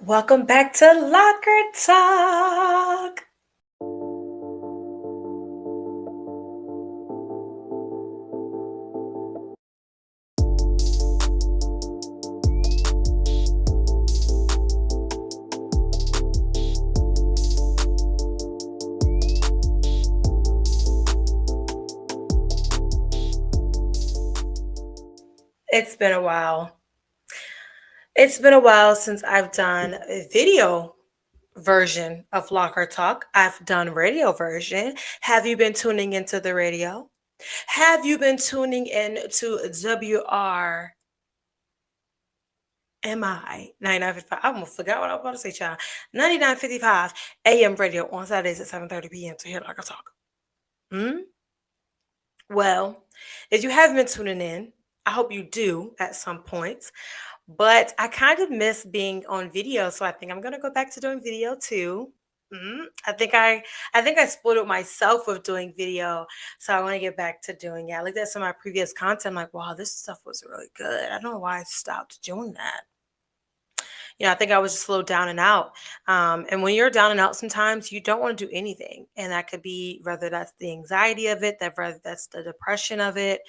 Welcome back to Locker Talk. It's been a while. It's been a while since I've done a video version of Locker Talk. I've done radio version. Have you been tuning into the radio? Have you been tuning in to WRMI 9955? I almost forgot what I was about to say, child. 9955 AM radio on Saturdays at 7:30 p.m. to hear Locker Talk. Well, if you haven't been tuning in, I hope you do at some point. But I kind of miss being on video, so I think I'm gonna go back to doing video too. I think I spoiled myself with doing video, so I want to get back to doing it. I looked at some of my previous content, I'm like, wow, this stuff was really good. I don't know why I stopped doing that. I think I was just a little down and out. And when you're down and out, sometimes you don't want to do anything, and that could be whether that's the anxiety of it, that whether that's the depression of it.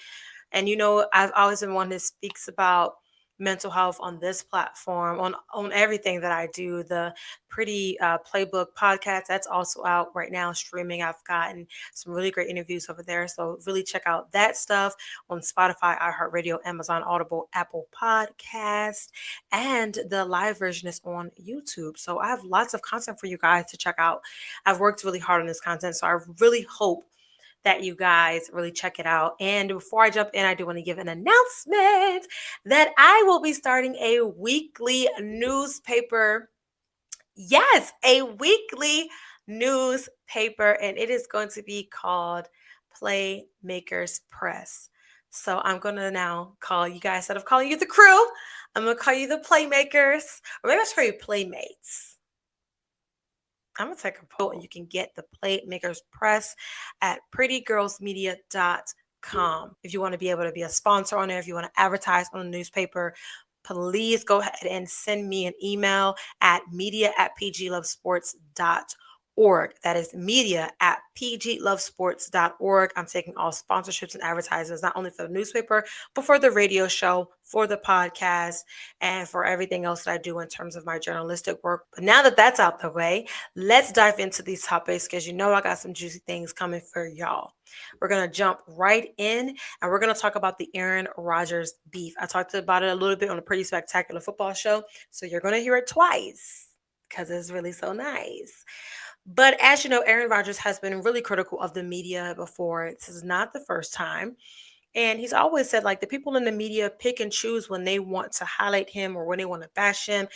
And I've always been one that speaks about mental health on this platform, on everything that I do. The Pretty Playbook podcast, that's also out right now streaming. I've gotten some really great interviews over there, so really check out that stuff on Spotify, iHeartRadio, Amazon Audible, Apple Podcast, and the live version is on YouTube. So I have lots of content for you guys to check out. I've worked really hard on this content, so I really hope that you guys really check it out. And before I jump in, I do want to give an announcement that I will be starting a weekly newspaper. Yes, a weekly newspaper, and it is going to be called Playmakers Press. So I'm going to now call you guys, instead of calling you the crew, I'm going to call you the Playmakers, or maybe I should call you Playmates. I'm going to take a poll, and you can get the Playmakers Press at prettygirlsmedia.com. If you want to be able to be a sponsor on there, if you want to advertise on the newspaper, please go ahead and send me an email at media@pglovesports.org. That is media@pglovesports.org. I'm taking all sponsorships and advertisements, not only for the newspaper, but for the radio show, for the podcast, and for everything else that I do in terms of my journalistic work. But now that that's out the way, let's dive into these topics, because I got some juicy things coming for y'all. We're going to jump right in, and we're going to talk about the Aaron Rodgers beef. I talked about it a little bit on a Pretty Spectacular Football Show, so you're going to hear it twice because it's really so nice. But as you know, Aaron Rodgers has been really critical of the media before. This is not the first time. And he's always said, like, the people in the media pick and choose when they want to highlight him or when they want to bash him.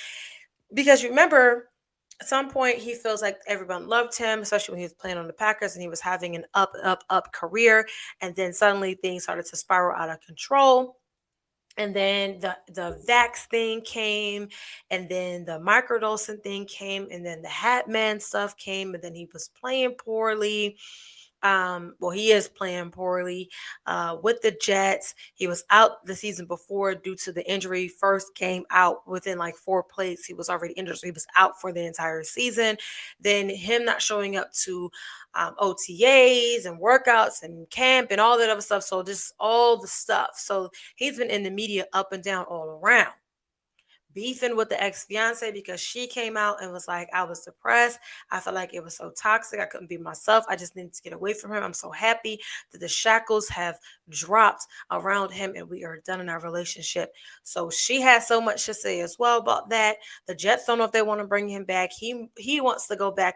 Because remember, at some point, he feels like everyone loved him, especially when he was playing on the Packers and he was having an up career. And then suddenly things started to spiral out of control. And then the Vax thing came, and then the microdosing thing came, and then the Hat Man stuff came, and then he was playing poorly. He is playing poorly with the Jets. He was out the season before due to the injury. First came out within like 4 plays. He was already injured, so he was out for the entire season. Then him not showing up to OTAs and workouts and camp and all that other stuff. So just all the stuff. So he's been in the media up and down all around. Beefing with the ex-fiance because she came out and was like, I was depressed. I felt like it was so toxic. I couldn't be myself. I just needed to get away from him. I'm so happy that the shackles have dropped around him and we are done in our relationship. So she has so much to say as well about that. The Jets don't know if they want to bring him back. He wants to go back,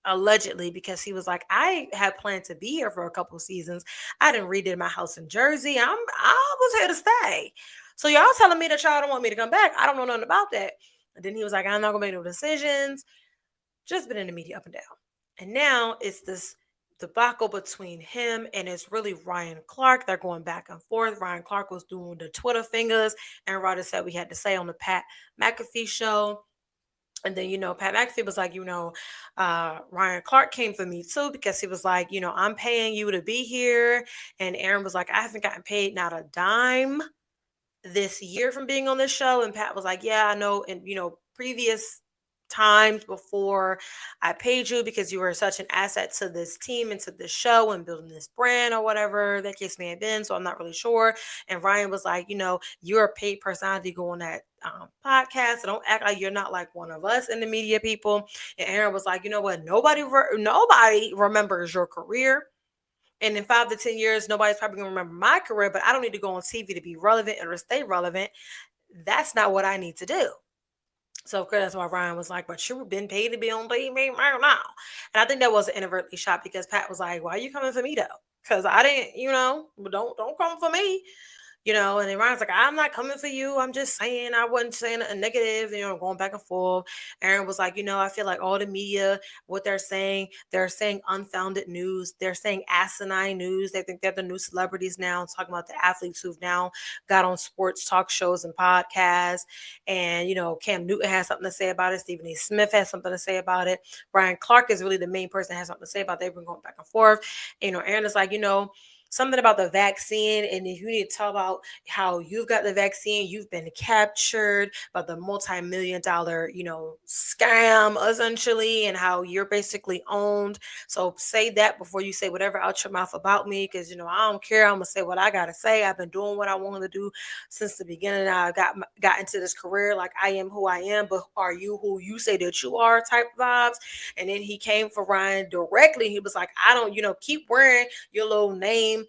allegedly, because he was like, I had planned to be here for a couple of seasons. I didn't redid my house in Jersey. I was here to stay. So y'all telling me that y'all don't want me to come back. I don't know nothing about that. And then he was like, I'm not gonna make no decisions. Just been in the media up and down. And now it's this debacle between him and it's really Ryan Clark. They're going back and forth. Ryan Clark was doing the Twitter fingers, and Rodgers said we had to say on the Pat McAfee show. And then, Pat McAfee was like, Ryan Clark came for me too, because he was like, I'm paying you to be here. And Aaron was like, I haven't gotten paid not a dime this year from being on this show. And Pat was like, yeah, I know. And, previous times before I paid you because you were such an asset to this team and to this show and building this brand or whatever that case may have been. So I'm not really sure. And Ryan was like, you're a paid personality going that podcast. So don't act like you're not like one of us in the media people. And Aaron was like, you know what? Nobody remembers your career. And in 5 to 10 years, nobody's probably gonna remember my career, but I don't need to go on TV to be relevant or to stay relevant. That's not what I need to do. So of course, that's why Ryan was like, but you've been paid to be on TV right now. And I think that was an inadvertently shot because Pat was like, why are you coming for me though? Because I didn't, don't come for me. And then Ryan's like, I'm not coming for you. I'm just saying, I wasn't saying a negative, going back and forth. Aaron was like, I feel like all the media, what they're saying unfounded news. They're saying asinine news. They think they're the new celebrities now, talking about the athletes who've now got on sports talk shows and podcasts. And, Cam Newton has something to say about it. Stephen A. Smith has something to say about it. Brian Clark is really the main person that has something to say about it. They've been going back and forth. Aaron is like, something about the vaccine, and if you need to tell about how you've got the vaccine, you've been captured by the multi-million-dollar, scam essentially, and how you're basically owned. So say that before you say whatever out your mouth about me, because I don't care. I'm gonna say what I gotta say. I've been doing what I wanted to do since the beginning. I got into this career like I am who I am, but are you who you say that you are? Type vibes. And then he came for Ryan directly. He was like, I don't, keep wearing your little name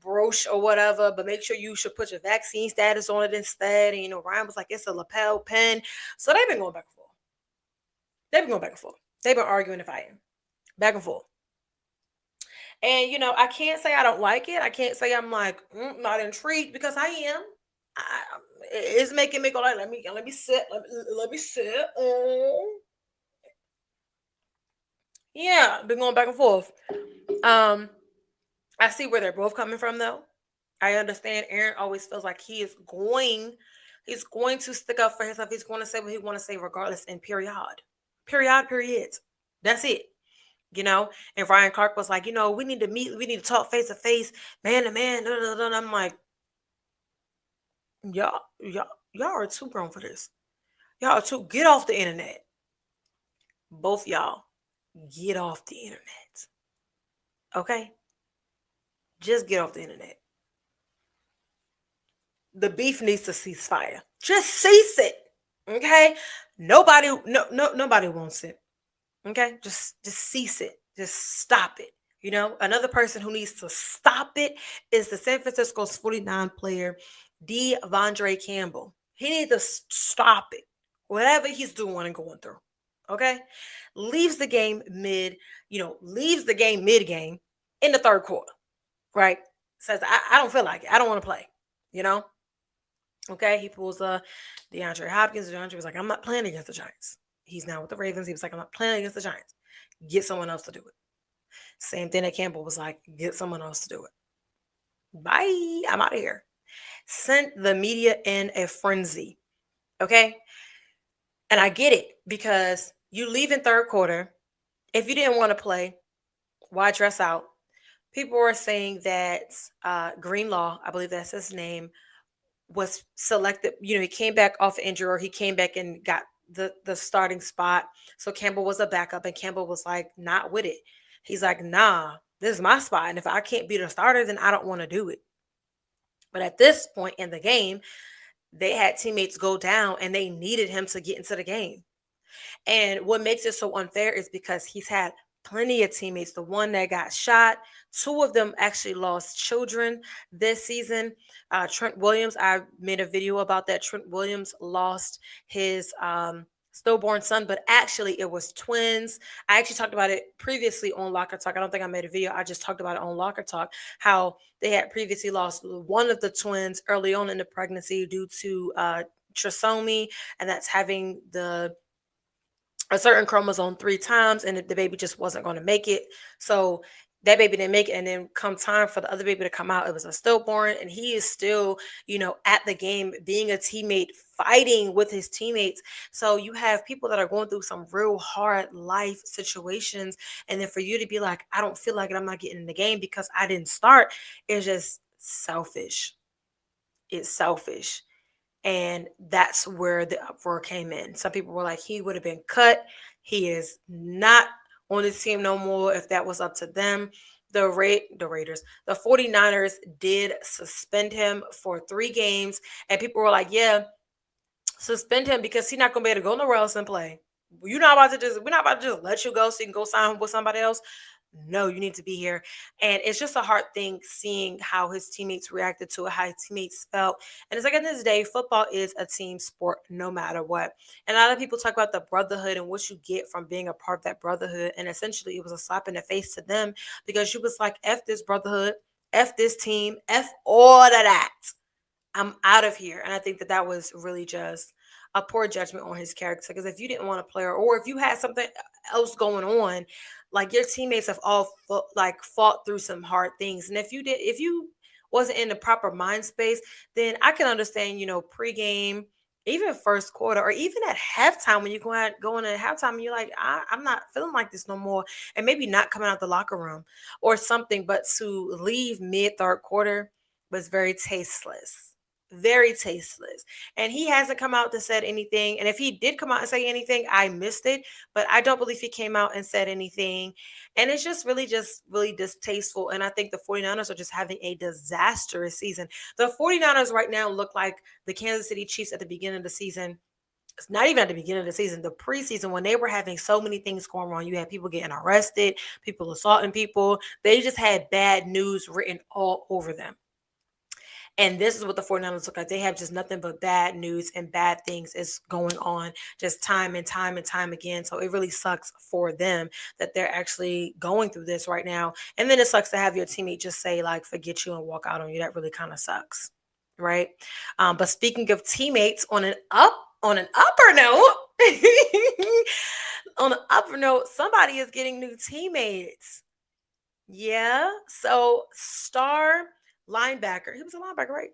brooch or whatever, but make sure you should put your vaccine status on it instead. And Ryan was like, it's a lapel pin. So they've been going back and forth. They've been arguing and fighting back and forth. And I can't say I don't like it. I can't say I'm like not intrigued, because I am. It's making me go like, let me sit. Let me sit. Yeah, been going back and forth. I see where they're both coming from though. I understand Aaron always feels like he's going to stick up for himself. He's going to say what he want to say regardless, and period. Period. That's it. And Ryan Clark was like, we need to meet, we need to talk face to face, man to man. I'm like, y'all are too grown for this. Y'all are too, get off the internet. Both y'all, get off the internet. Okay? Just get off the internet. The beef needs to cease fire. Just cease it. Okay? Nobody wants it. Okay? Just cease it. Just stop it. Another person who needs to stop it is the San Francisco's 49 player, Devondre Campbell. He needs to stop it. Whatever he's doing and going through. Okay? Leaves the game mid-game in the third quarter. Right? Says, I don't feel like it. I don't want to play. Okay, he pulls DeAndre Hopkins. DeAndre was like, I'm not playing against the Giants. He's now with the Ravens. He was like, I'm not playing against the Giants. Get someone else to do it. Same thing that Campbell was like, get someone else to do it. Bye. I'm out of here. Sent the media in a frenzy. Okay? And I get it, because you leave in third quarter. If you didn't want to play, why dress out? People were saying that Greenlaw, I believe that's his name, was selected. He came back off injury, or he came back and got the starting spot. So Campbell was a backup, and Campbell was like, not with it. He's like, nah, this is my spot. And if I can't be the starter, then I don't want to do it. But at this point in the game, they had teammates go down and they needed him to get into the game. And what makes it so unfair is because he's had plenty of teammates. The one that got shot, two of them actually lost children this season. Trent Williams, I made a video about that. Trent Williams lost his stillborn son, but actually it was twins. I actually talked about it previously on Locker Talk. I don't think I made a video. I just talked about it on Locker Talk, how they had previously lost one of the twins early on in the pregnancy due to trisomy, and that's having a certain chromosome 3 times, and the baby just wasn't going to make it. So that baby didn't make it. And then come time for the other baby to come out, it was a stillborn, and he is still, at the game, being a teammate, fighting with his teammates. So you have people that are going through some real hard life situations. And then for you to be like, I don't feel like it, I'm not getting in the game because I didn't start, it's just selfish. It's selfish. And that's where the uproar came in. Some people were like, he would have been cut. He is not on the team no more if that was up to them. The Raiders, the 49ers did suspend him for 3 games. And people were like, yeah, suspend him because he's not going to be able to go nowhere else and play. We're not about to just let you go so you can go sign with somebody else. No, you need to be here. And it's just a hard thing seeing how his teammates reacted to it, how his teammates felt. And it's like, at the end of the day, football is a team sport no matter what. And a lot of people talk about the brotherhood and what you get from being a part of that brotherhood. And essentially it was a slap in the face to them because you was like, F this brotherhood, F this team, F all of that. I'm out of here. And I think that was really just a poor judgment on his character. Because if you didn't want to play or if you had something else going on, like your teammates have all fought through some hard things. And if you wasn't in the proper mind space, then I can understand, pregame, even first quarter, or even at halftime when you going at halftime and you're like, I'm not feeling like this no more. And maybe not coming out the locker room or something, but to leave mid third quarter was very tasteless. Very tasteless. And he hasn't come out to said anything. And if he did come out and say anything, I missed it. But I don't believe he came out and said anything. And it's just really distasteful. And I think the 49ers are just having a disastrous season. The 49ers right now look like the Kansas City Chiefs at the beginning of the season. It's not even at the beginning of the season, the preseason, when they were having so many things going wrong. You had people getting arrested, people assaulting people. They just had bad news written all over them. And this is what the 49ers look like. They have just nothing but bad news and bad things is going on just time and time and time again. So it really sucks for them that they're actually going through this right now. And then it sucks to have your teammate just say, like, forget you and walk out on you. That really kind of sucks. Right. But speaking of teammates, on an upper note, somebody is getting new teammates. Yeah. So star linebacker. He was a linebacker, right?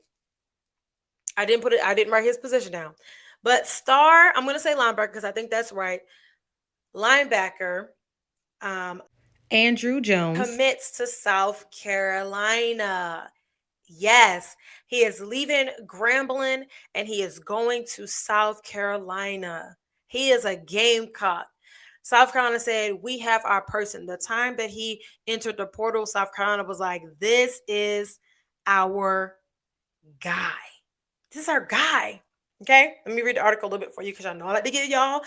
I didn't write his position down. But star, I'm going to say linebacker because I think that's right. Linebacker, Andrew Jones commits to South Carolina. Yes, he is leaving Grambling and he is going to South Carolina. He is a Gamecock. South Carolina said, we have our person. The time that he entered the portal, South Carolina was like, this is our guy. This is our guy. Okay? Let me read the article a little bit for you because I know I like to give y'all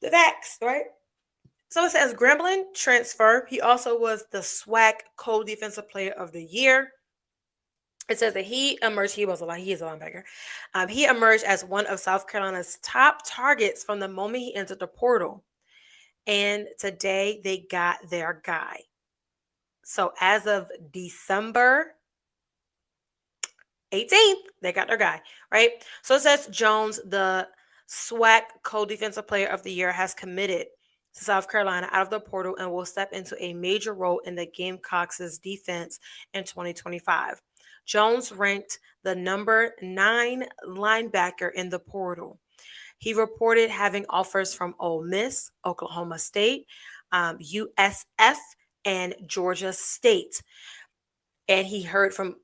the facts, right? So it says Grambling transfer. He also was the SWAC co-defensive player of the year. It says that he emerged, he is a linebacker. He emerged as one of South Carolina's top targets from the moment he entered the portal. And today they got their guy. So as of December 18th, they got their guy, right? So it says Jones, the SWAC co-defensive player of the year, has committed to South Carolina out of the portal and will step into a major role in the Gamecocks' defense in 2025. Jones ranked the number 9 linebacker in the portal. He reported having offers from Ole Miss, Oklahoma State, USF, and Georgia State. And he heard from,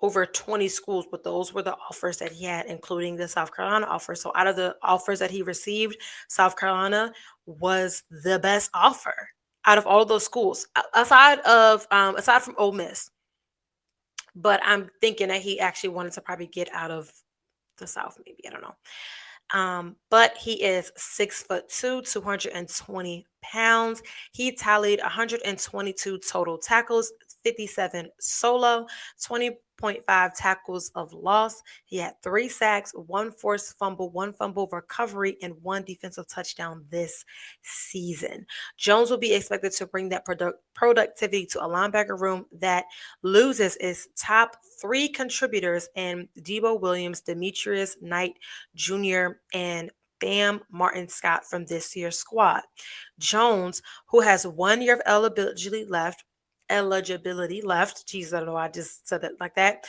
over 20 schools, but those were the offers that he had, including the South Carolina offer. So out of the offers that he received, South Carolina was the best offer out of all of those schools, aside from Ole Miss. But I'm thinking that he actually wanted to probably get out of the South, maybe. I don't know. But he is 6'2", 220 pounds. He tallied 122 total tackles, 57 solo, 20.5 tackles of loss. He had 3 sacks, 1 forced fumble, 1 fumble recovery, and 1 defensive touchdown this season. Jones will be expected to bring that productivity to a linebacker room that loses its top 3 contributors in Debo Williams, Demetrius Knight Jr., and Bam Martin Scott from this year's squad. Jones, who has 1 year of eligibility left, Jesus, I don't know why I just said it like that.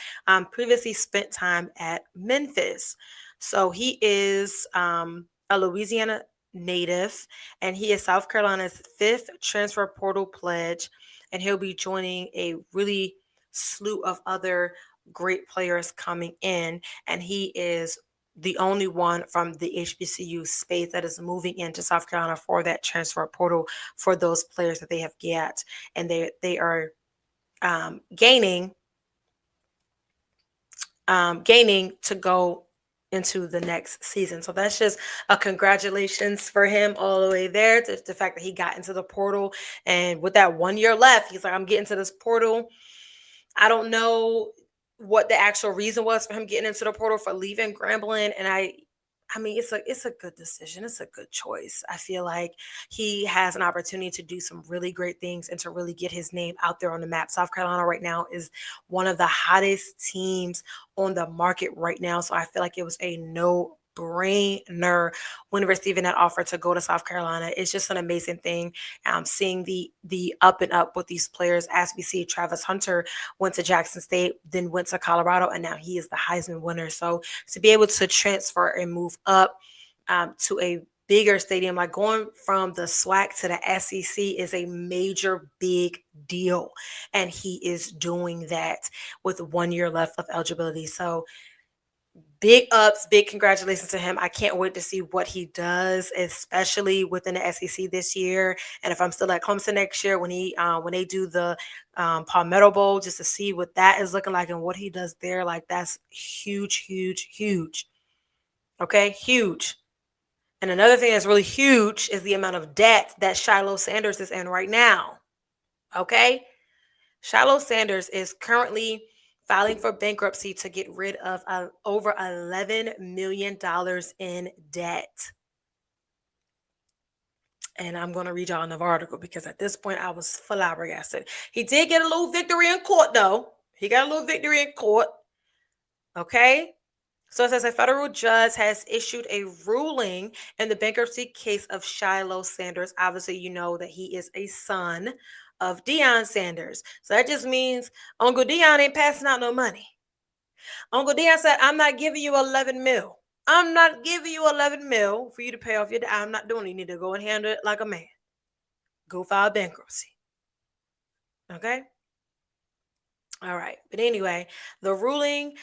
Previously spent time at Memphis. So he is a Louisiana native, and he is South Carolina's 5th transfer portal pledge, and he'll be joining a really slew of other great players coming in, and he is the only one from the HBCU space that is moving into South Carolina for that transfer portal for those players that they have got, and they are gaining to go into the next season. So that's just a congratulations for him all the way there. To the fact that he got into the portal, and with that 1 year left, he's like, I'm getting to this portal. I don't know what the actual reason was for him getting into the portal for leaving Grambling, and I mean, it's a good decision. It's a good choice. I feel like he has an opportunity to do some really great things and to really get his name out there on the map. South Carolina right now is one of the hottest teams on the market right now. So I feel like it was a no-brainer when receiving that offer to go to South Carolina. It's just an amazing thing. Seeing the up and up with these players, as we see Travis Hunter went to Jackson State, then went to Colorado, and now he is the Heisman winner. So to be able to transfer and move up to a bigger stadium, like going from the SWAC to the SEC, is a major big deal. And he is doing that with 1 year left of eligibility. So big ups, big congratulations to him. I can't wait to see what he does, especially within the SEC this year. And if I'm still at Clemson next year, when they do the Palmetto Bowl, just to see what that is looking like and what he does there, like that's huge, huge, huge. Okay, huge. And another thing that's really huge is the amount of debt that Shiloh Sanders is in right now. Okay, Shiloh Sanders is currently filing for bankruptcy to get rid of over $11 million in debt. And I'm going to read y'all another article because at this point I was flabbergasted. He did get a little victory in court, though. He got a little victory in court. Okay. So it says a federal judge has issued a ruling in the bankruptcy case of Shiloh Sanders. Obviously, you know that he is a son of Deion Sanders. So that just means Uncle Deion ain't passing out no money. Uncle Deion said, I'm not giving you 11 mil. I'm not giving you 11 mil for you to pay off your debt. I'm not doing it. You need to go and handle it like a man. Go file bankruptcy. Okay? All right. But anyway, the ruling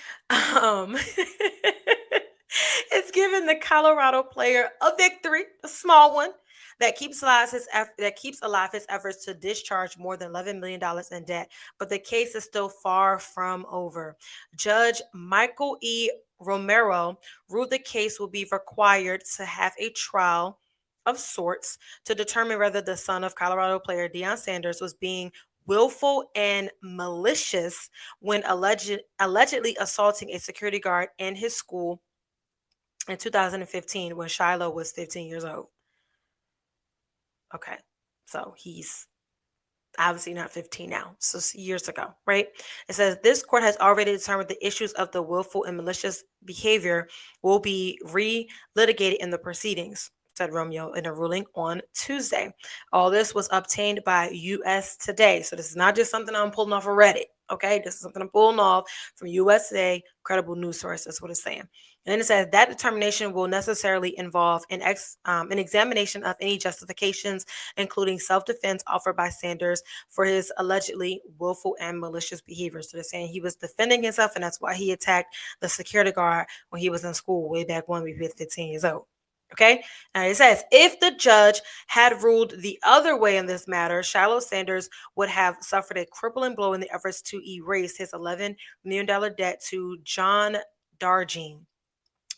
it's given the Colorado player a victory, a small one, that keeps alive his efforts to discharge more than $11 million in debt. But the case is still far from over. Judge Michael E. Romero ruled the case will be required to have a trial of sorts to determine whether the son of Colorado player Deion Sanders was being willful and malicious when allegedly assaulting a security guard in his school in 2015 when Shiloh was 15 years old. Okay, so he's obviously not 15 now, so years ago, right? It says this court has already determined the issues of the willful and malicious behavior will be re-litigated in the proceedings, said Romeo in a ruling on Tuesday. All this was obtained by US Today. So this is not just something I'm pulling off of Reddit. Okay, this is something I'm pulling off from US Today, credible news source. That's what it's saying. And then it says that determination will necessarily involve an examination of any justifications, including self-defense offered by Sanders for his allegedly willful and malicious behavior. So they're saying he was defending himself, and that's why he attacked the security guard when he was in school way back when he was 15 years old. Okay, now it says if the judge had ruled the other way in this matter, Shiloh Sanders would have suffered a crippling blow in the efforts to erase his $11 million debt to John Darjean,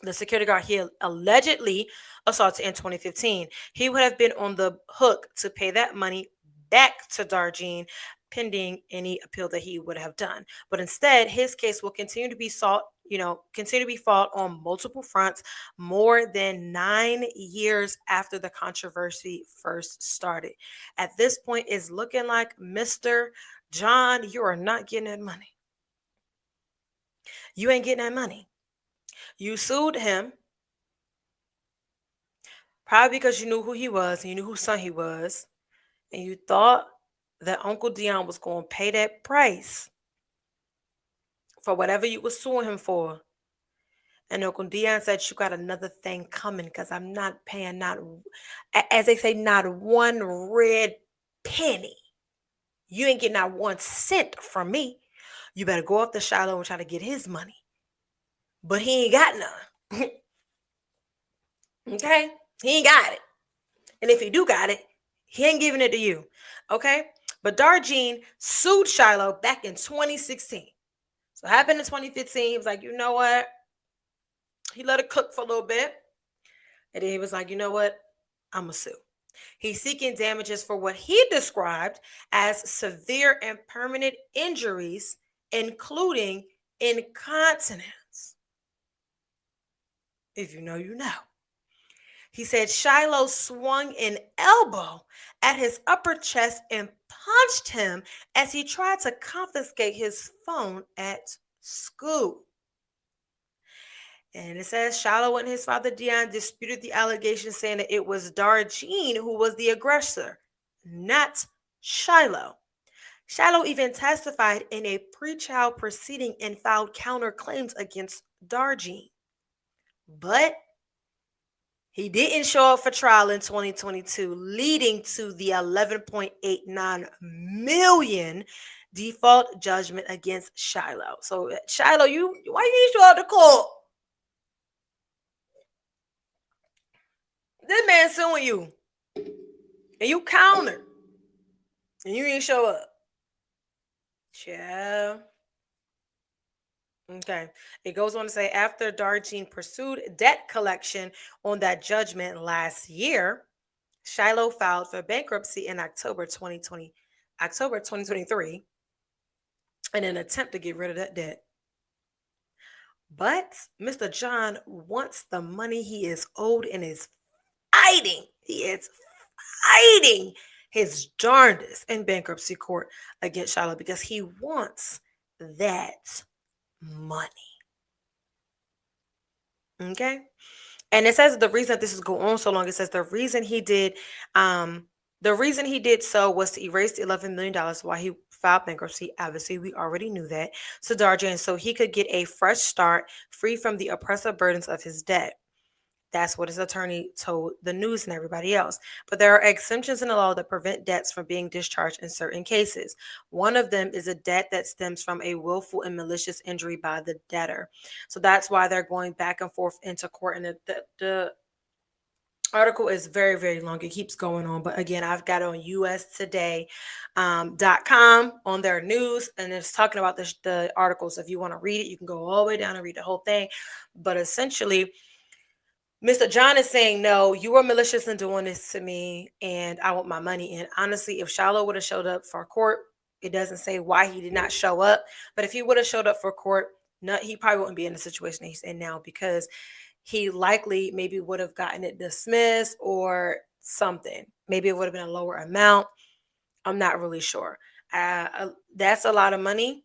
the security guard he allegedly assaulted in 2015. He would have been on the hook to pay that money back to Darjean pending any appeal that he would have done. But instead, his case will continue to be fought on multiple fronts more than 9 years after the controversy first started. At this point, it's looking like, Mr. John, you are not getting that money. You ain't getting that money. You sued him probably because you knew who he was and you knew whose son he was, and you thought that Uncle Deion was going to pay that price for whatever you were suing him for. And Uncle Deion said, you got another thing coming because I'm not paying as they say, not one red penny. You ain't getting not 1 cent from me. You better go up to Shiloh and try to get his money. But he ain't got none. Okay? He ain't got it. And if he do got it, he ain't giving it to you. Okay? But Darjean sued Shiloh back in 2016. So it happened in 2015. He was like, you know what? He let it cook for a little bit. And then he was like, you know what? I'm going to sue. He's seeking damages for what he described as severe and permanent injuries, including incontinence. If you know, you know. He said Shiloh swung an elbow at his upper chest and punched him as he tried to confiscate his phone at school. And it says Shiloh and his father Dion disputed the allegation, saying that it was Darjean who was the aggressor, not Shiloh. Shiloh even testified in a pretrial proceeding and filed counterclaims against Darjean. But he didn't show up for trial in 2022, leading to the $11.89 million default judgment against Shiloh. So Shiloh, why you show up to court? This man suing you, and you countered, and you didn't show up. Yeah. Okay. It goes on to say after Darjean pursued debt collection on that judgment last year, Shiloh filed for bankruptcy in October 2023, in an attempt to get rid of that debt. But Mr. John wants the money he is owed and is fighting. He is fighting his darndest in bankruptcy court against Shiloh because he wants that money. Okay. And it says the reason that this is going on so long, it says the reason he did so was to erase the $11 million while he filed bankruptcy. Obviously, we already knew that. So Darjean, so he could get a fresh start, free from the oppressive burdens of his debt. That's what his attorney told the news and everybody else. But there are exemptions in the law that prevent debts from being discharged in certain cases. One of them is a debt that stems from a willful and malicious injury by the debtor. So that's why they're going back and forth into court. And the article is very, very long. It keeps going on. But again, I've got it on ustoday.com on their news, and it's talking about the articles. If you want to read it, you can go all the way down and read the whole thing. But essentially, Mr. John is saying, no, you were malicious in doing this to me, and I want my money. And honestly, if Shiloh would have showed up for court, it doesn't say why he did not show up. But if he would have showed up for court, he probably wouldn't be in the situation he's in now, because he likely maybe would have gotten it dismissed or something. Maybe it would have been a lower amount. I'm not really sure. That's a lot of money.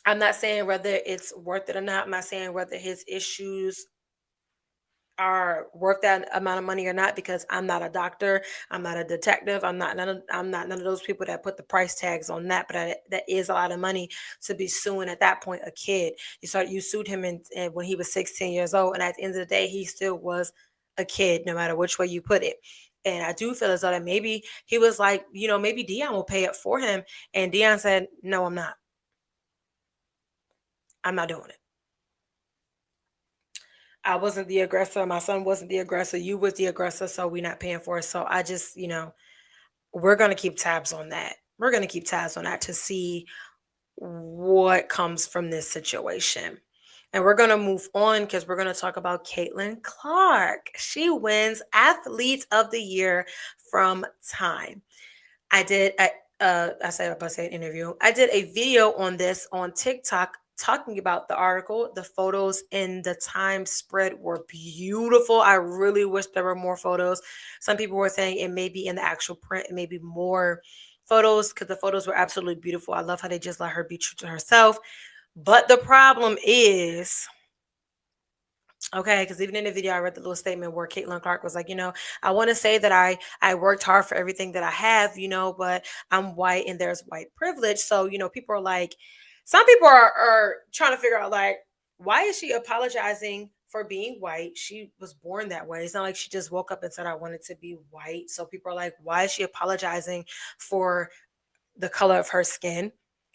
I'm not saying whether it's worth it or not. I'm not saying whether his issues are worth that amount of money or not, because I'm not a doctor, I'm not a detective, I'm not none of those people that put the price tags on that. But that is a lot of money to be suing at that point a kid. You sued him in when he was 16 years old, and at the end of the day, he still was a kid, no matter which way you put it. And I do feel as though that maybe he was like, maybe Dion will pay it for him, and Dion said, no, I'm not doing it. I wasn't the aggressor. My son wasn't the aggressor. You was the aggressor. So we're not paying for it. So I just, we're going to keep tabs on that. We're going to keep tabs on that to see what comes from this situation. And we're going to move on because we're going to talk about Caitlin Clark. She wins Athlete of the Year from Time. I said about to say an interview. I did a video on this on TikTok talking about the article. The photos in the Time spread were beautiful. I really wish there were more photos. Some people were saying it may be in the actual print, it may be more photos, because the photos were absolutely beautiful. I love how they just let her be true to herself. But the problem is, okay, because even in the video, I read the little statement where Caitlin Clark was like, I want to say that I worked hard for everything that I have, but I'm white and there's white privilege. So, people are like, some people are trying to figure out, like, why is she apologizing for being white? She was born that way. It's not like she just woke up and said, I wanted to be white. So people are like, why is she apologizing for the color of her skin?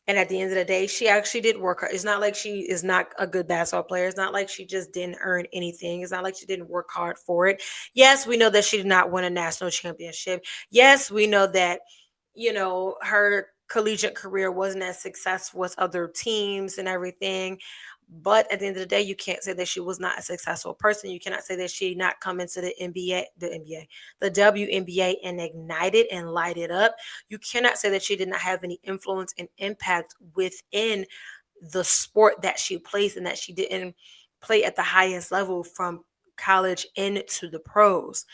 And at the end of the day, she actually did work hard. It's not like she is not a good basketball player. It's not like she just didn't earn anything. It's not like she didn't work hard for it. Yes, we know that she did not win a national championship. Yes, we know that, her collegiate career wasn't as successful as other teams and everything. But at the end of the day, you can't say that she was not a successful person. You cannot say that she did not come into the WNBA and ignite it and light it up. You cannot say that she did not have any influence and impact within the sport that she plays, and that she didn't play at the highest level from college into the pros,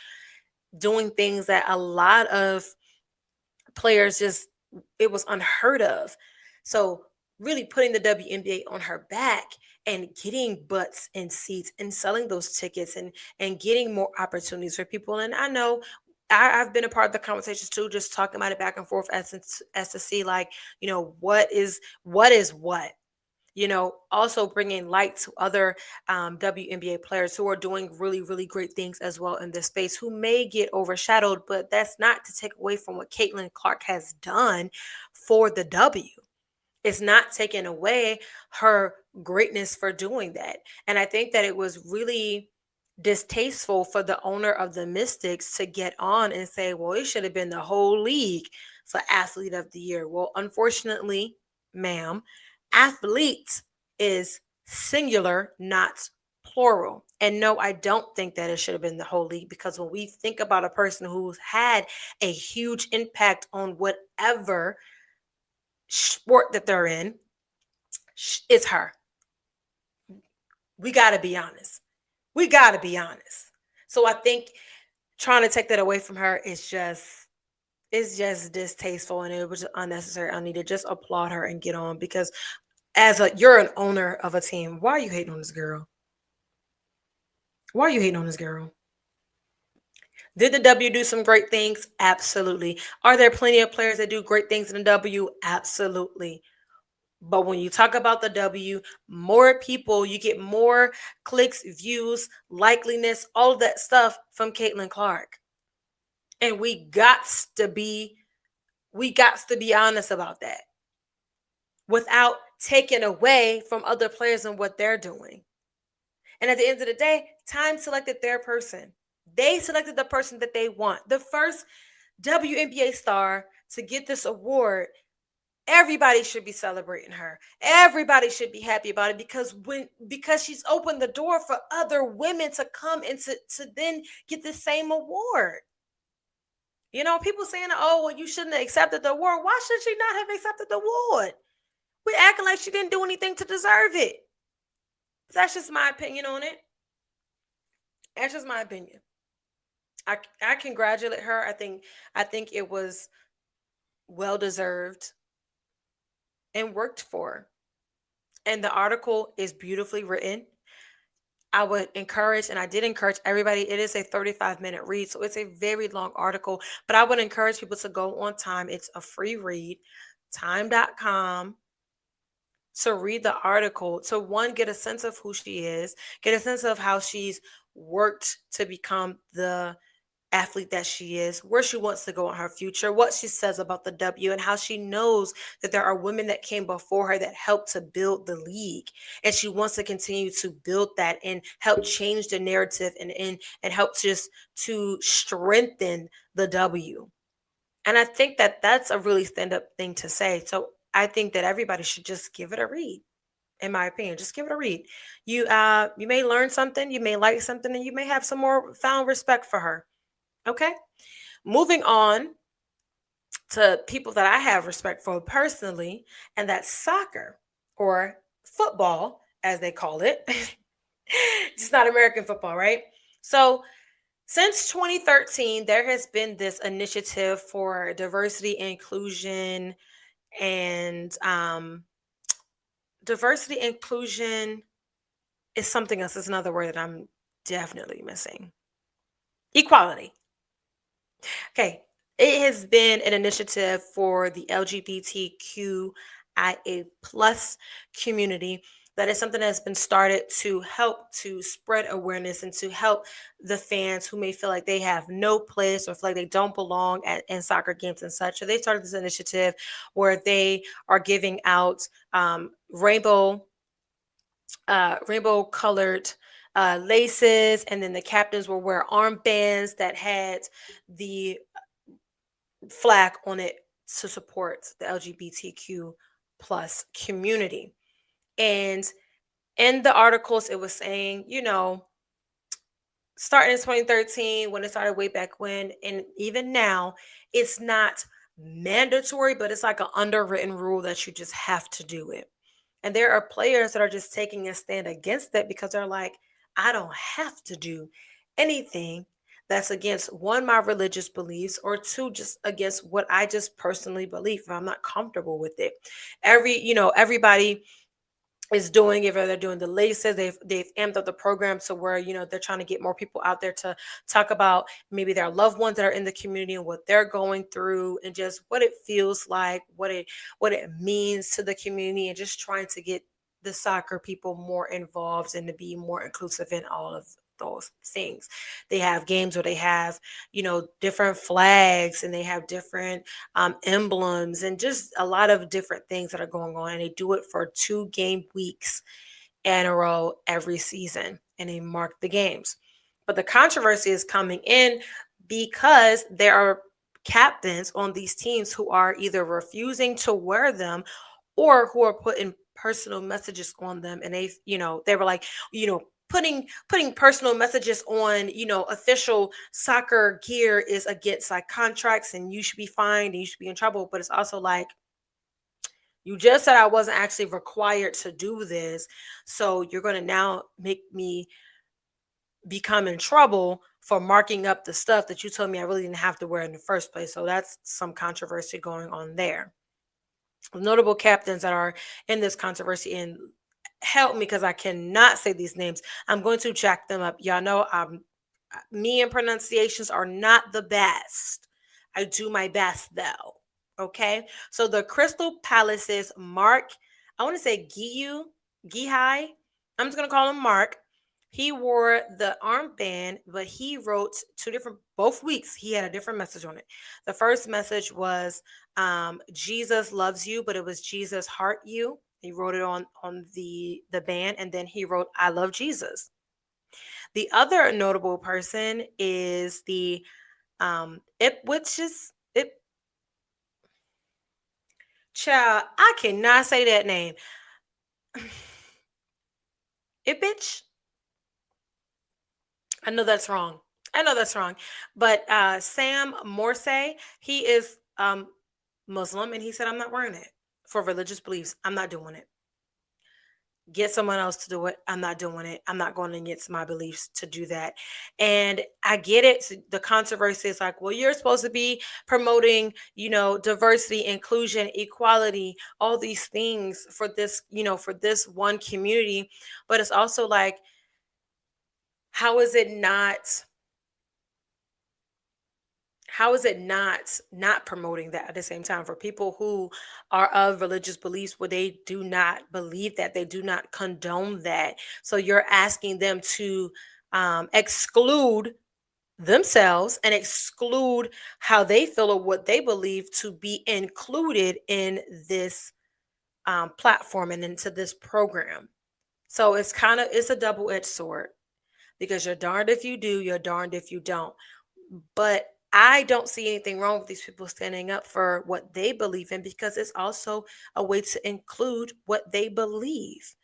doing things that a lot of players just, it was unheard of. So really putting the WNBA on her back and getting butts and seats and selling those tickets and getting more opportunities for people. And I know I've been a part of the conversations too, just talking about it back and forth as to see, like, what is what. Also bringing light to other WNBA players who are doing really, really great things as well in this space, who may get overshadowed, but that's not to take away from what Caitlin Clark has done for the W. It's not taking away her greatness for doing that. And I think that it was really distasteful for the owner of the Mystics to get on and say, well, it should have been the whole league for Athlete of the Year. Well, unfortunately, ma'am, athlete is singular, not plural. And no, I don't think that it should have been the whole league, because when we think about a person who's had a huge impact on whatever sport that they're in, it's her. We got to be honest. We got to be honest. So I think trying to take that away from her is just, it's just distasteful, and it was unnecessary. I need to just applaud her and get on, because you're an owner of a team. Why are you hating on this girl? Why are you hating on this girl? Did the W do some great things? Absolutely. Are there plenty of players that do great things in the W? Absolutely. But when you talk about the W, more people, you get more clicks, views, likeliness, all of that stuff from Caitlin Clark. And we got to be honest about that, without taking away from other players and what they're doing. And at the end of the day, Time selected their person. They selected the person that they want. The first WNBA star to get this award, everybody should be celebrating her. Everybody should be happy about it, because she's opened the door for other women to come and to then get the same award. People saying, oh, well, you shouldn't have accepted the award. Why should she not have accepted the award? We're acting like she didn't do anything to deserve it. That's just my opinion on it. That's just my opinion. I congratulate her. I think it was well deserved and worked for. And the article is beautifully written. I would encourage, and I did encourage everybody, it is a 35-minute read, so it's a very long article, but I would encourage people to go on Time. It's a free read, time.com, to read the article, to one, get a sense of who she is, get a sense of how she's worked to become the athlete that she is, where she wants to go in her future, what she says about the W, and how she knows that there are women that came before her that helped to build the league. And she wants to continue to build that and help change the narrative and help just to strengthen the W. And I think that that's a really stand-up thing to say. So I think that everybody should just give it a read. In my opinion, just give it a read. You may learn something, you may like something, and you may have some more found respect for her. Okay. Moving on to people that I have respect for personally, and that's soccer, or football, as they call it. It's not American football, right? So, since 2013, there has been this initiative for diversity, inclusion, and diversity, inclusion is something else. It's another word that I'm definitely missing. Equality. Okay. It has been an initiative for the LGBTQIA plus community That is something that's been started to help to spread awareness and to help the fans who may feel like they have no place or feel like they don't belong in soccer games and such. So they started this initiative where they are giving out rainbow colored laces, and then the captains will wear armbands that had the flag on it to support the LGBTQ plus community. And in the articles, it was saying, starting in 2013, when it started way back when, and even now, it's not mandatory, but it's like an underwritten rule that you just have to do it. And there are players that are just taking a stand against that because they're like, I don't have to do anything that's against one, my religious beliefs, or two, just against what I just personally believe. If I'm not comfortable with it. Everybody is doing it, or they're doing the laces. They've amped up the program to where they're trying to get more people out there to talk about maybe their loved ones that are in the community and what they're going through, and just what it feels like, what it means to the community, and just trying to get the soccer people more involved and to be more inclusive in all of those things. They have games where they have different flags, and they have different emblems, and just a lot of different things that are going on. And they do it for 2 game weeks in a row every season, and they mark the games. But the controversy is coming in because there are captains on these teams who are either refusing to wear them or who are putting personal messages on them. And they were like, putting personal messages on official soccer gear is against like contracts, and you should be fined and you should be in trouble. But it's also like, you just said I wasn't actually required to do this, so you're going to now make me become in trouble for marking up the stuff that you told me I really didn't have to wear in the first place. So that's some controversy going on there. Notable captains that are in this controversy, and help me because I cannot say these names. I'm going to jack them up. Y'all know me and pronunciations are not the best. I do my best though. Okay. So the Crystal Palace's Mark, I want to say Gihai. I'm just gonna call him Mark. He wore the armband, but he wrote both weeks. He had a different message on it. The first message was Jesus loves you, but it was Jesus heart you. He wrote it on the band, and then he wrote I love Jesus. The other notable person is the Ip child. I cannot say that name. Ipich. I know that's wrong. But Sam Morsay, he is Muslim, and he said, I'm not wearing it for religious beliefs. I'm not doing it. Get someone else to do it. I'm not doing it. I'm not going against my beliefs to do that. And I get it. So the controversy is like, well, you're supposed to be promoting, diversity, inclusion, equality, all these things for this one community. But it's also like, how is it not promoting that at the same time for people who are of religious beliefs where they do not believe that, they do not condone that? So you're asking them to exclude themselves and exclude how they feel or what they believe to be included in this platform and into this program. So it's a double-edged sword, because you're darned if you do, you're darned if you don't. But I don't see anything wrong with these people standing up for what they believe in, because it's also a way to include what they believe.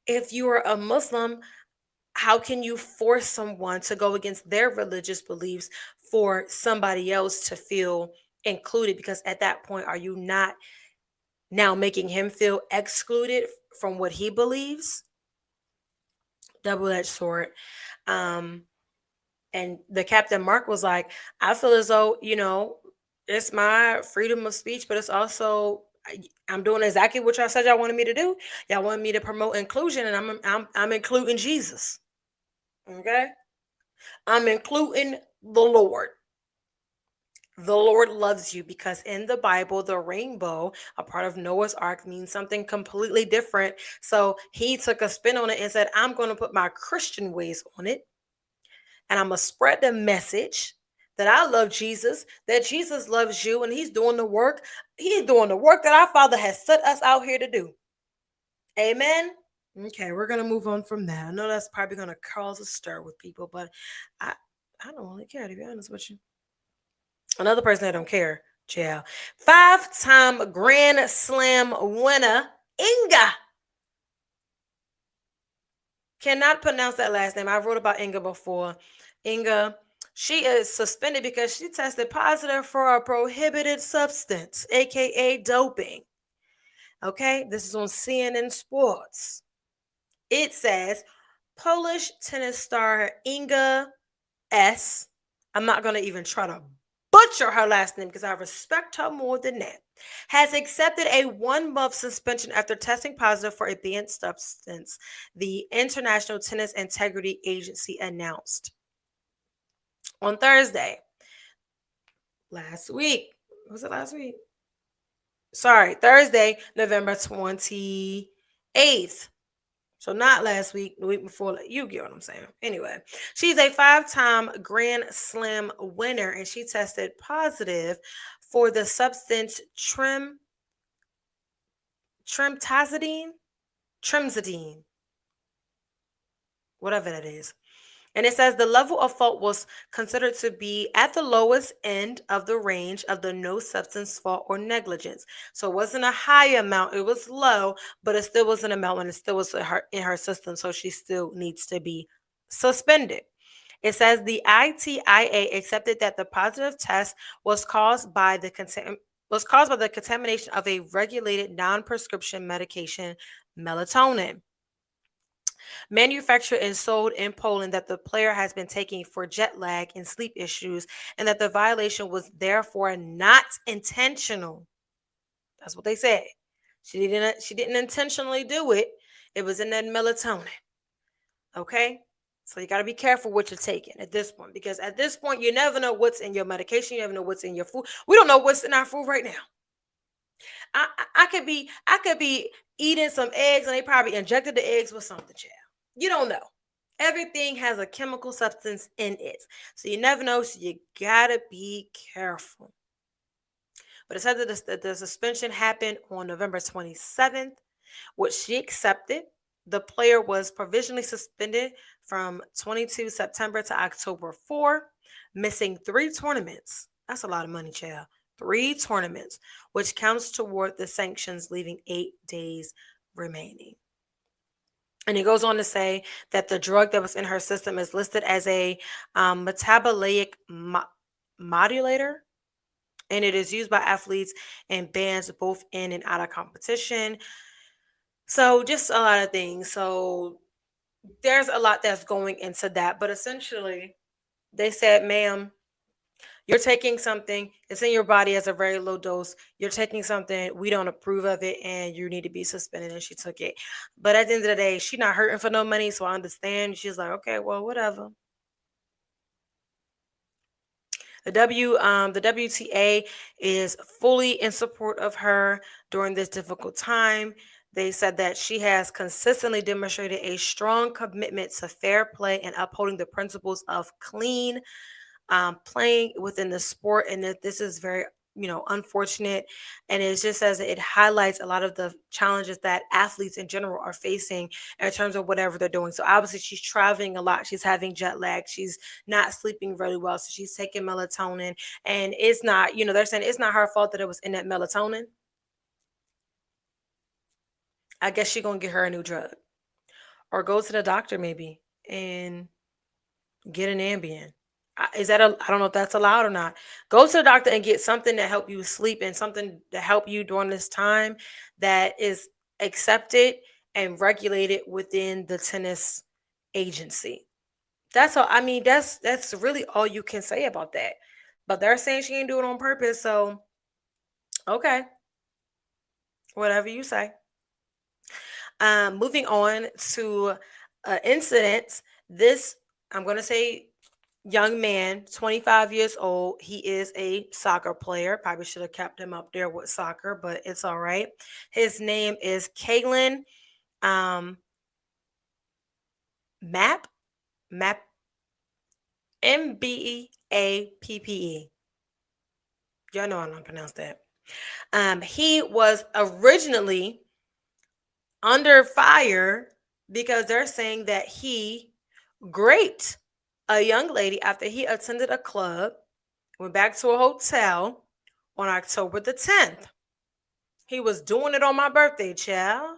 If you are a Muslim, how can you force someone to go against their religious beliefs for somebody else to feel included? Because at that point, are you not now making him feel excluded from what he believes? Double-edged sword. And the Captain Mark was like, I feel as though, it's my freedom of speech, but it's also I'm doing exactly what y'all said y'all wanted me to do. Y'all wanted me to promote inclusion, and I'm including Jesus. Okay? I'm including the Lord. The Lord loves you, because in the Bible, the rainbow, a part of Noah's Ark, means something completely different. So he took a spin on it and said, I'm going to put my Christian ways on it, and I'm going to spread the message that I love Jesus, that Jesus loves you, and he's doing the work. He's doing the work that our Father has set us out here to do. Amen. Okay, we're gonna move on from that. I know that's probably gonna cause a stir with people, but I I don't really care, to be honest with you. Another person that don't care, child. 5-time Grand Slam winner, Inga. Cannot pronounce that last name. I wrote about Inga before. Inga, she is suspended because she tested positive for a prohibited substance, aka doping. Okay, this is on CNN Sports. It says Polish tennis star Iga S. I'm not going to even try to butcher her last name because I respect her more than that. Has accepted a 1-month suspension after testing positive for a banned substance, the International Tennis Integrity Agency announced on Thursday. Last week. Was it last week? Sorry, Thursday, November 28th. So not last week, the week before. You get what I'm saying. Anyway, she's a 5-time Grand Slam winner, and she tested positive for the substance trimtazidine, whatever that is. And it says the level of fault was considered to be at the lowest end of the range of the no substance fault or negligence. So it wasn't a high amount, it was low, but it still was an amount, and it still was in her system. So she still needs to be suspended. It says the ITIA accepted that the positive test was caused by the contamination of a regulated non-prescription medication, melatonin, manufactured and sold in Poland, that the player has been taking for jet lag and sleep issues, and that the violation was therefore not intentional. That's what they said. She didn't intentionally do it. It was in that melatonin. Okay? So you got to be careful what you're taking at this point, because at this point you never know what's in your medication, you never know what's in your food. We don't know what's in our food right now. I could be eating some eggs and they probably injected the eggs with something, child. You don't know. Everything has a chemical substance in it. So you never know. So you gotta be careful. But it said that the suspension happened on November 27th, which she accepted. The player was provisionally suspended from 22 September to October 4, missing 3 tournaments. That's a lot of money, child. 3 tournaments, which counts toward the sanctions, leaving 8 days remaining. And he goes on to say that the drug that was in her system is listed as a metabolic modulator, and it is used by athletes and bands both in and out of competition. So just a lot of things. So there's a lot that's going into that. But essentially, they said, ma'am, you're taking something, it's in your body as a very low dose. You're taking something, we don't approve of it, and you need to be suspended. And she took it. But at the end of the day, she's not hurting for no money. So I understand. She's like, okay, well, whatever. The WTA is fully in support of her during this difficult time. They said that she has consistently demonstrated a strong commitment to fair play and upholding the principles of clean playing within the sport, and that this is very unfortunate, and it just says that it highlights a lot of the challenges that athletes in general are facing in terms of whatever they're doing. So obviously she's traveling a lot, she's having jet lag, she's not sleeping really well, so she's taking melatonin, and it's not, they're saying it's not her fault that it was in that melatonin. I guess she's gonna get her a new drug, or go to the doctor maybe and get an Ambien. Is that I don't know if that's allowed or not. Go to the doctor and get something to help you sleep, and something to help you during this time that is accepted and regulated within the tennis agency. That's all. I mean, that's really all you can say about that. But they're saying she didn't do it on purpose, so okay, whatever you say. Moving on to incidents. This, I'm gonna say, young man, 25 years old. He is a soccer player. Probably should have kept him up there with soccer, but it's all right. His name is Kalen um, Map, Map, Mbappe. Y'all know I'm not pronounce that. He was originally under fire because they're saying that he raped a young lady after he attended a club, went back to a hotel on October the 10th. He was doing it on my birthday, child.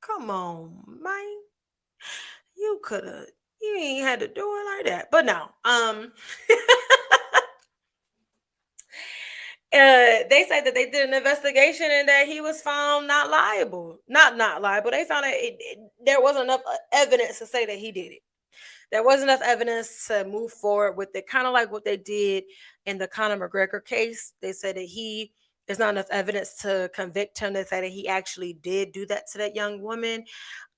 Come on, man. You could have, you ain't had to do it like that. But no. They said that they did an investigation and that he was found not liable. Not liable. They found that there wasn't enough evidence to say that he did it. There wasn't enough evidence to move forward with it. Kind of like what they did in the Conor McGregor case. They said that there's not enough evidence to convict him. They said that he actually did do that to that young woman.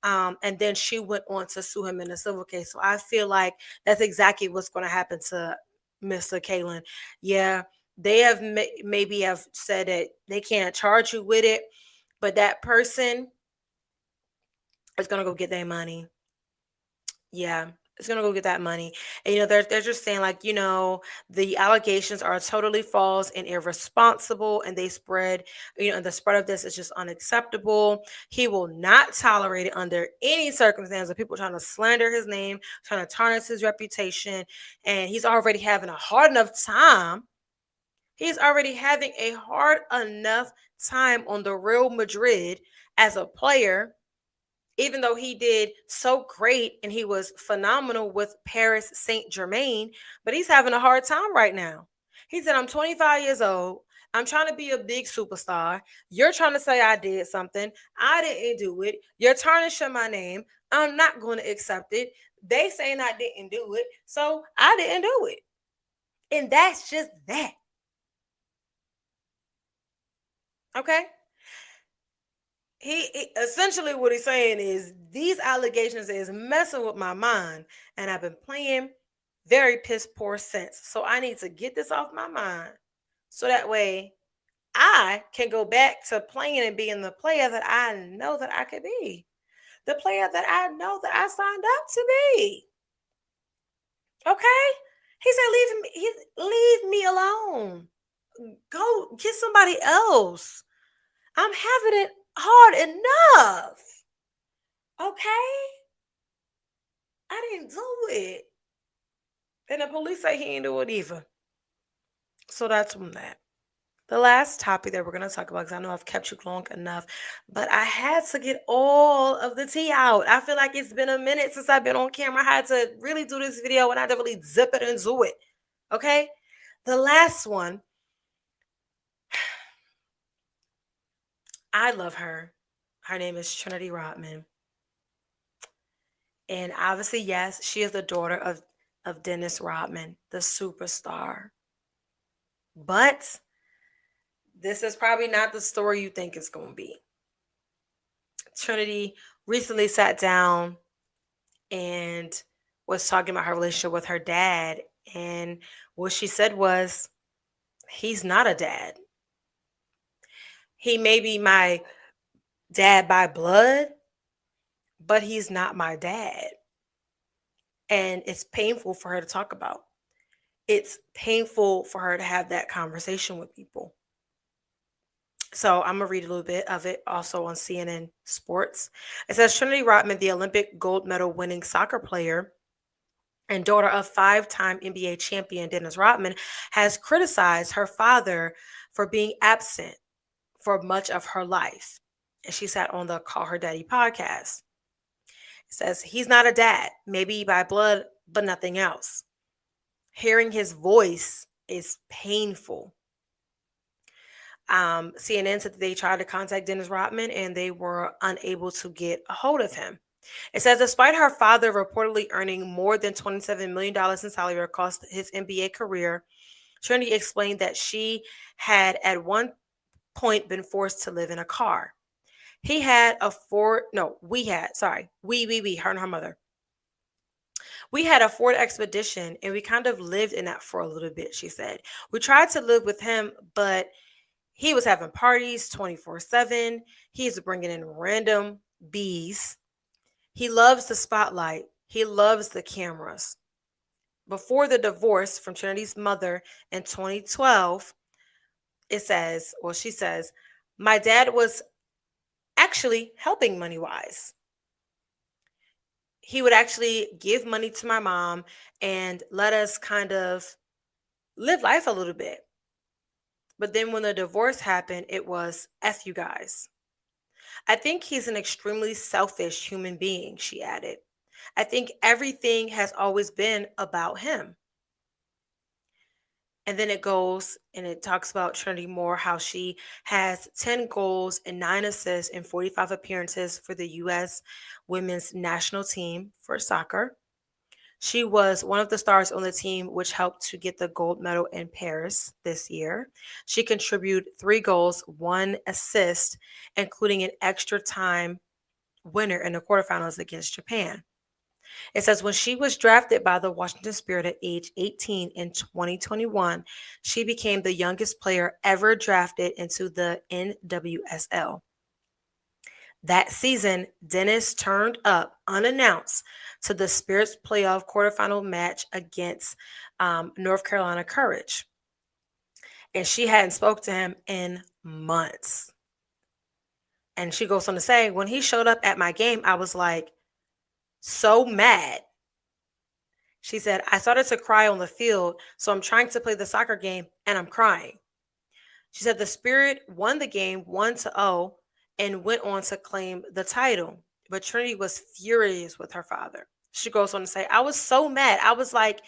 And then she went on to sue him in a civil case. So I feel like that's exactly what's going to happen to Mr. Kalen. Yeah, they have maybe have said that they can't charge you with it, but that person is going to go get their money. Yeah, it's gonna go get that money. And they're just saying like, the allegations are totally false and irresponsible, and they spread, and the spread of this is just unacceptable. He will not tolerate it under any circumstance of people trying to slander his name, trying to tarnish his reputation, and he's already having a hard enough time. He's already having a hard enough time on the Real Madrid as a player, even though he did so great and he was phenomenal with Paris Saint-Germain, but he's having a hard time right now. He said, I'm 25 years old. I'm trying to be a big superstar. You're trying to say I did something. I didn't do it. You're tarnishing my name. I'm not going to accept it. They saying I didn't do it, so I didn't do it. And that's just that. Okay? He essentially what he's saying is these allegations is messing with my mind, and I've been playing very piss poor since. So I need to get this off my mind so that way I can go back to playing and being the player that I know that I could be, the player that I know that I signed up to be. Okay? He said, leave me alone. Go get somebody else. I'm having it hard enough. Okay? I didn't do it. And the police say he ain't do it either. So that's from that. The last topic that we're going to talk about, because I know I've kept you long enough, but I had to get all of the tea out. I feel like it's been a minute since I've been on camera. I had to really do this video and I had to really zip it and do it. Okay? The last one, I love her. Her name is Trinity Rodman. And obviously, yes, she is the daughter of Dennis Rodman, the superstar. But this is probably not the story you think it's going to be. Trinity recently sat down and was talking about her relationship with her dad. And what she said was, he's not a dad. He may be my dad by blood, but he's not my dad. And it's painful for her to talk about. It's painful for her to have that conversation with people. So I'm going to read a little bit of it also on CNN Sports. It says Trinity Rodman, the Olympic gold medal winning soccer player and daughter of five-time NBA champion Dennis Rodman, has criticized her father for being absent for much of her life. And she sat on the Call Her Daddy podcast. It says, he's not a dad, maybe by blood, but nothing else. Hearing his voice is painful. CNN said that they tried to contact Dennis Rodman and they were unable to get a hold of him. It says, despite her father reportedly earning more than $27 million in salary across his NBA career, Trinity explained that she had at one point been forced to live in a car. We, her and her mother. We had a Ford Expedition and we kind of lived in that for a little bit, she said. We tried to live with him, but he was having parties 24/7. He's bringing in random bees. He loves the spotlight. He loves the cameras. Before the divorce from Trinity's mother in 2012, she says, my dad was actually helping money wise. He would actually give money to my mom and let us kind of live life a little bit. But then when the divorce happened, it was F you guys. I think he's an extremely selfish human being, she added. I think everything has always been about him. And then it goes and it talks about Trinity Moore, how she has 10 goals and 9 assists in 45 appearances for the U.S. women's national team for soccer. She was one of the stars on the team, which helped to get the gold medal in Paris this year. She contributed 3 goals, 1 assist, including an extra time winner in the quarterfinals against Japan. It says when she was drafted by the Washington Spirit at age 18 in 2021, she became the youngest player ever drafted into the NWSL. That season, Dennis turned up unannounced to the Spirit's playoff quarterfinal match against North Carolina Courage. And she hadn't spoke to him in months. And she goes on to say, when he showed up at my game, I was like, so mad. She said, I started to cry on the field, so I'm trying to play the soccer game and I'm crying. She said the Spirit won the game 1-0 and went on to claim the title. But Trinity was furious with her father. She goes on to say, I was so mad. I was like,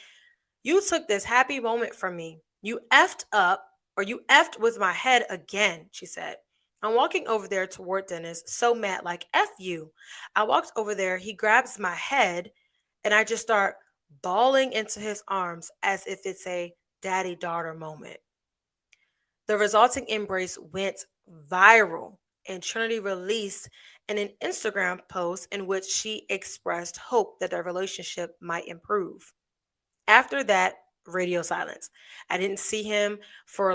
you took this happy moment from me. You effed up, or you effed with my head again, she said. I'm walking over there toward Dennis, so mad, like, F you. I walked over there, he grabs my head, and I just start bawling into his arms as if it's a daddy-daughter moment. The resulting embrace went viral, and Trinity released an Instagram post in which she expressed hope that their relationship might improve. After that, radio silence. I didn't see him for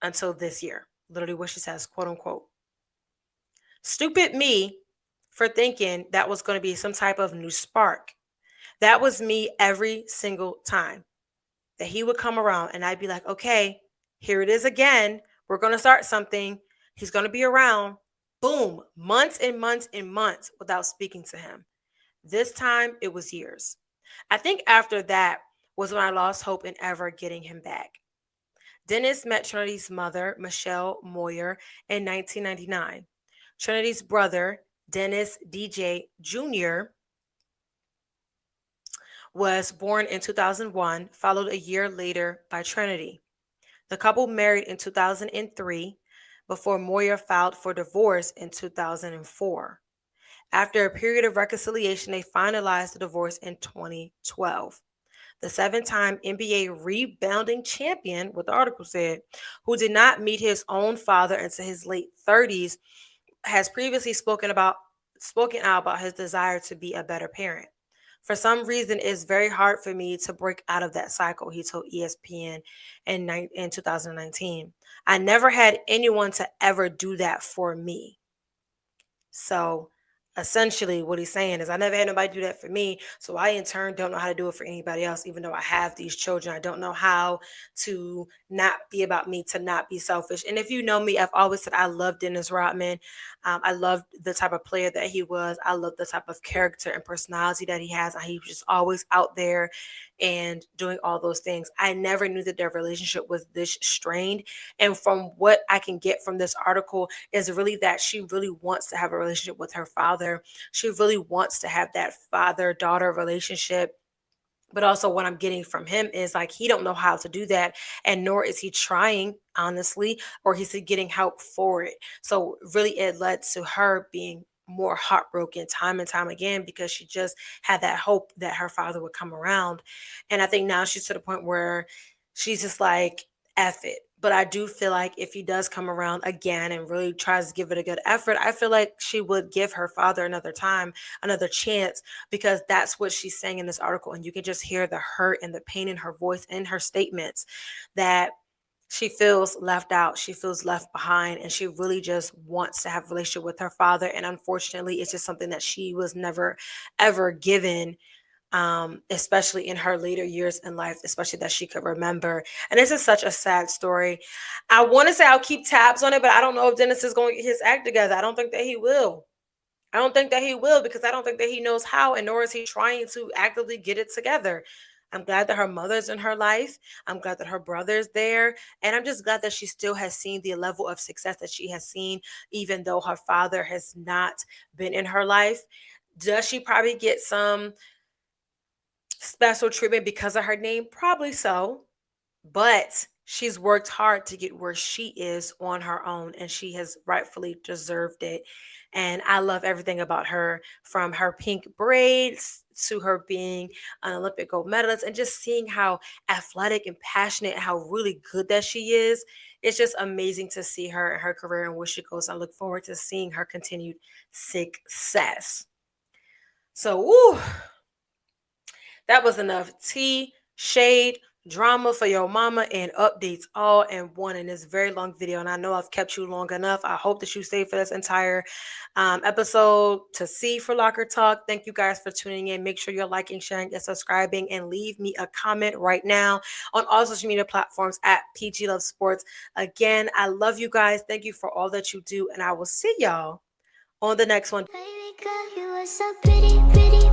until this year. Literally what she says, quote unquote. Stupid me for thinking that was going to be some type of new spark. That was me every single time that he would come around and I'd be like, okay, here it is again. We're going to start something. He's going to be around. Boom, months and months and months without speaking to him. This time it was years. I think after that was when I lost hope in ever getting him back. Dennis met Trinity's mother, Michelle Moyer, in 1999. Trinity's brother, Dennis DJ Jr., was born in 2001, followed a year later by Trinity. The couple married in 2003 before Moyer filed for divorce in 2004. After a period of reconciliation, they finalized the divorce in 2012. The 7-time NBA rebounding champion, what the article said, who did not meet his own father until his late 30s, has previously spoken out about his desire to be a better parent. For some reason, it's very hard for me to break out of that cycle, he told ESPN in 2019. I never had anyone to ever do that for me. So essentially what he's saying is I never had nobody do that for me. So I in turn don't know how to do it for anybody else, even though I have these children. I don't know how to not be about me, to not be selfish. And if you know me, I've always said I love Dennis Rodman. I love the type of player that he was. I love the type of character and personality that he has. He was just always out there and doing all those things. I never knew that their relationship was this strained. And from what I can get from this article is really that she really wants to have a relationship with her father. She really wants to have that father-daughter relationship. But also what I'm getting from him is he don't know how to do that, and nor is he trying, honestly, or he's getting help for it. So really it led to her being more heartbroken time and time again because she just had that hope that her father would come around. And I think now she's to the point where she's just like, F it. But I do feel like if he does come around again and really tries to give it a good effort, I feel like she would give her father another time, another chance, because that's what she's saying in this article. And you can just hear the hurt and the pain in her voice and her statements, that she feels left out, she feels left behind, and she really just wants to have a relationship with her father. And unfortunately, it's just something that she was never ever given, especially in her later years in life, especially that she could remember. And this is such a sad story. I want to say I'll keep tabs on it, but I don't know if Dennis is going to get his act together. I don't think that he will. I don't think that he will, because I don't think that he knows how, and nor is he trying to actively get it together. I'm glad that her mother's in her life. I'm glad that her brother's there. And I'm just glad that she still has seen the level of success that she has seen, even though her father has not been in her life. Does she probably get some special treatment because of her name? Probably so. But she's worked hard to get where she is on her own, and she has rightfully deserved it. And I love everything about her, from her pink braids to her being an Olympic gold medalist, and just seeing how athletic and passionate and how really good that she is. It's just amazing to see her and her career and where she goes. I look forward to seeing her continued success. So, woo, that was enough tea, shade, drama for your mama, and updates all in one in this very long video. And I know I've kept you long enough. I hope that you stayed for this entire episode to see for Locker Talk. Thank you guys for tuning in. Make sure you're liking, sharing, and subscribing, and leave me a comment right now on all social media platforms at PG Love Sports. Again, I love you guys. Thank you for all that you do, and I will see y'all on the next one. Baby girl, you are so pretty, pretty.